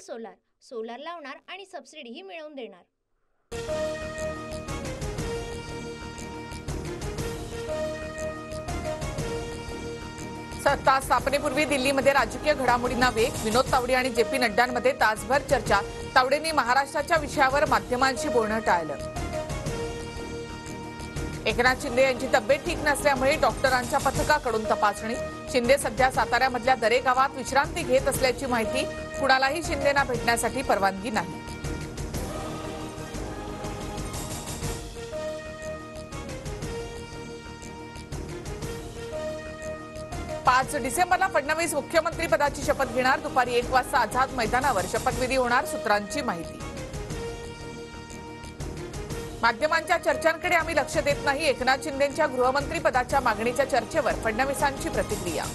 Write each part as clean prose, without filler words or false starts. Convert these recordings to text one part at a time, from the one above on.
Solar, solar लावणार आणि सबसिडीही मिळवून देणार। सत्ता स्थापनेपूर्वी दिल्लीमध्ये राजकीय घडामोडींना वेग, विनोद तावडे आणि जेपी नड्डांमध्ये तासभर चर्चा। तावडेंनी महाराष्ट्राच्या विषयावर माध्यमांशी बोलणं टाळलं। एकनाथ शिंदे यांची तब्येत ठीक नसल्यामुळे डॉक्टरांच्या पथकाकडून तपासणी। शिंदे सध्या साताऱ्यामधल्या दरे गावात विश्रांती घेत असल्याची माहिती। कुणालाही शिंदेंना भेटण्यासाठी परवानगी नाही। 5 डिसेंबरला फडणवीस मुख्यमंत्री पदाची शपथ घेणार। दुपारी 1 वाजता आझाद मैदानावर शपथविधी होणार, सूत्रांची माहिती। माध्यमांच्या चर्चांकडे आम्ही लक्ष देत नाही। एकनाथ शिंदेंच्या गृहमंत्री पदाच्या मागणीच्या चर्चेवर फडणवीसांची प्रतिक्रिया।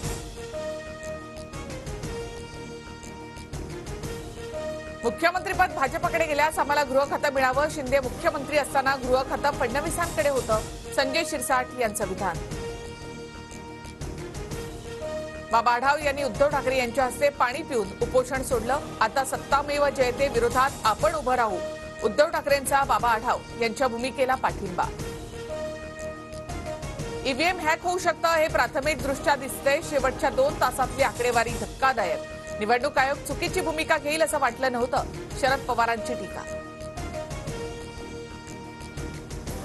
मुख्यमंत्रीपद भाजपकडे गेल्यास आम्हाला गृह खातं मिळावं। शिंदे मुख्यमंत्री असताना गृह खातं फडणवीसांकडे होतं, संजय शिरसाट यांचं विधान। बाबा आढाव यांनी उद्धव ठाकरे यांच्या हस्ते पाणी पिऊन उपोषण सोडलं। आता सत्तामेव जयते विरोधात आपण उभं राहू। उद्धव ठाकरेंचा बाबा आढाव यांच्या भूमिकेला पाठिंबा। ईव्हीएम हॅक होऊ शकतं हे प्राथमिकदृष्ट्या दिसतंय। शेवटच्या 2 तासातली आकडेवारी धक्कादायक। निवडणूक आयोग चुकीची भूमिका घेईल असं वाटलं नव्हतं, शरद पवारांची टीका।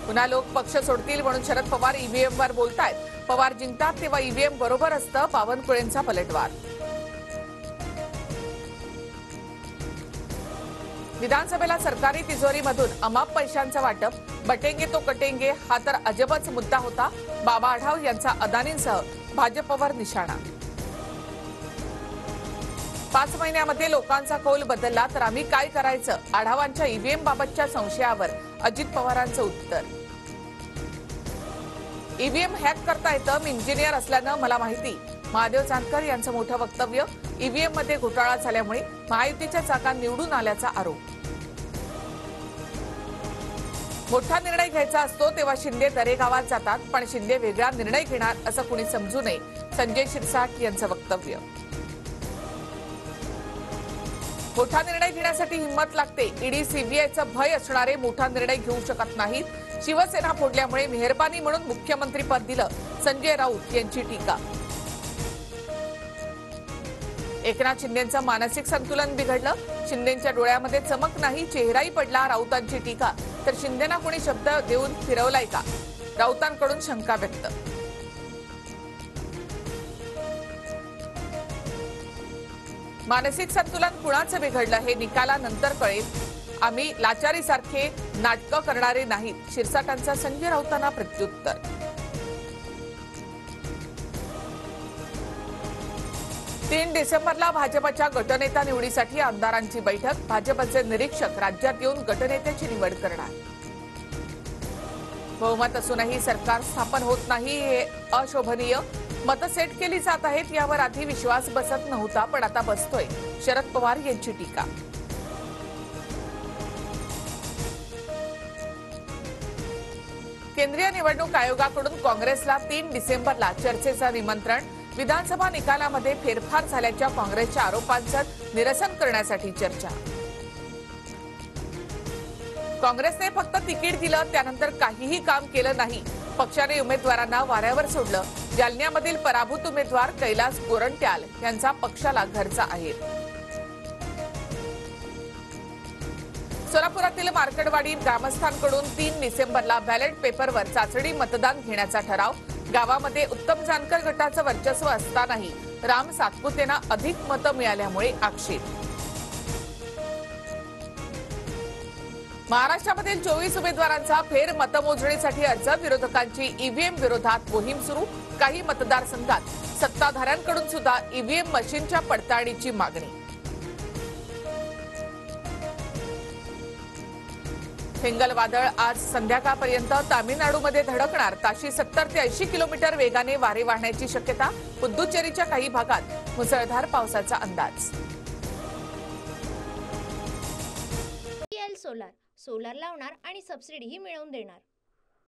पुन्हा लोक पक्ष सोडतील म्हणून शरद पवार ईव्हीएमवर बोलतायत। पवार जिंकतात तेव्हा ईव्हीएम बरोबर असतं, बावनकुळेंचा पलटवार। विधानसभेला सरकारी तिजोरीमधून अमाप पैशांचं वाटप, बटेंगे तो कटेंगे हा तर अजबच मुद्दा होता। बाबा आढाव यांचा अदानींसह भाजपवर निशाणा। 5 महिन्यामध्ये लोकांचा कौल बदलला तर आम्ही काय करायचं? आढावांच्या ईव्हीएम बाबतच्या संशयावर अजित पवारांचं उत्तर। ईव्हीएम हॅक करता येतं, मी इंजिनियर असल्यानं मला माहिती। महादेव जानकर यांचं मोठं वक्तव्य। ईव्हीएम मध्ये घोटाळा झाल्यामुळे महायुतीच्या जागा निवडून आल्याचा आरोप। मोठा निर्णय घ्यायचा असतो तेव्हा शिंदे दरे गावात जातात, पण शिंदे वेगळा निर्णय घेणार असं कुणी समजू नये, संजय शिरसाट यांचं वक्तव्य। मोठा निर्णय घेण्यासाठी हिंमत लागते। ईडी सीबीआयचं भय असणारे मोठा निर्णय घेऊ शकत नाहीत। शिवसेना फोडल्यामुळे मेहरबानी म्हणून मुख्यमंत्रीपद दिलं, संजय राऊत यांची टीका। एकनाथ शिंदेंचं मानसिक संतुलन बिघडलं। शिंदेंच्या डोळ्यामध्ये चमक नाही, चेहराही पडला, राऊतांची टीका। तर शिंदेना कोणी शब्द देऊन फिरवलाय का? राऊतांकडून शंका व्यक्त। मानसिक संतुलन कुणाचं बिघडलं हे निकालानंतर कळेल। आम्ही लाचारीसारखे नाटकं करणारे नाहीत, शिरसाटांचा संजय राऊतांना प्रत्युत्तर। तीन डिसेंबरला भाजपच्या गटनेता निवडीसाठी आमदारांची बैठक। भाजपचे निरीक्षक राज्यात येऊन गटनेत्याची निवड करणार। बहुमत असूनही सरकार स्थापन होत नाही हे अशोभनीय। मतं सेट केली जात आहेत यावर आधी विश्वास बसत नव्हता, पण आता बसतोय, शरद पवार यांची टीका। केंद्रीय निवडणूक आयोगाकडून काँग्रेसला 3 डिसेंबरला चर्चेचं निमंत्रण। विधानसभा निकालामध्ये फेरफार झाल्याच्या काँग्रेसच्या आरोपांचं निरसन करण्यासाठी चर्चा। काँग्रेसने फक्त तिकीट दिलं, त्यानंतर काहीही काम केलं नाही। पक्षाने उमेदवारांना वाऱ्यावर सोडलं। जालन्यामधील पराभूत उमेदवार कैलास गोरंट्याल यांचा पक्षाला घरचा आहे। सोलापुरातील मार्कडवाडी ग्रामस्थांकडून 3 डिसेंबरला बॅलेट पेपरवर चाचणी मतदान घेण्याचा ठराव। गावामध्ये उत्तम जानकर गटाचं वर्चस्व असतानाही राम सातपुतेंना अधिक मतं मिळाल्यामुळे आक्षेप। महाराष्ट्रामधील 24 उमेदवारांचा फेर मतमोजणीसाठी अर्ज। विरोधकांची ईव्हीएम विरोधात मोहीम सुरू। काही मतदारसंघात सत्ताधाऱ्यांकडून सुद्धा ईव्हीएम मशीनच्या पडताळणीची मागणी। फेंगल वादळ आज संध्याकाळपर्यंत तामिळनाडूमध्ये धडकणार। ताशी 70 ते 80 किलोमीटर वेगाने वारे वाहण्याची शक्यता। पुद्दुचेरीच्या काही भागात मुसळधार पावसाचा अंदाज। सोलार, सोलार लावणार आणि सबसिडीही मिळवून देणार।